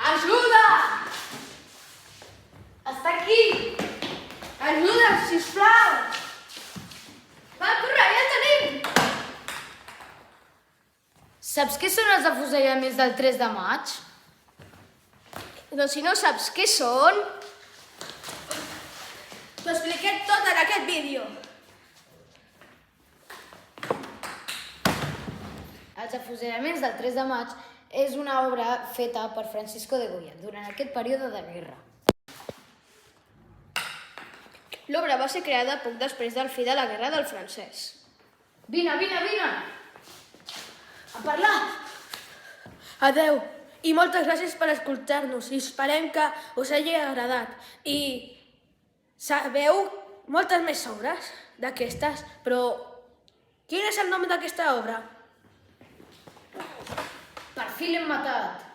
Ajuda! Està aquí! Ajuda, sisplau! Va, corre, ja el tenim! Saps què són els afusellaments del 3 de maig? Doncs si no saps què són... T'ho expliquem tot en aquest vídeo. Els afusellaments del 3 de maig és una obra feta per Francisco de Goya durant aquest període de guerra. L'obra va ser creada poc després del fi de la Guerra del Francès. Vine! A parlar! Adeu, i moltes gràcies per escoltar-nos i esperem que us hagi agradat. I sabeu moltes més obres d'aquestes, però quin és el nom d'aquesta obra? Per fi l'hem matat!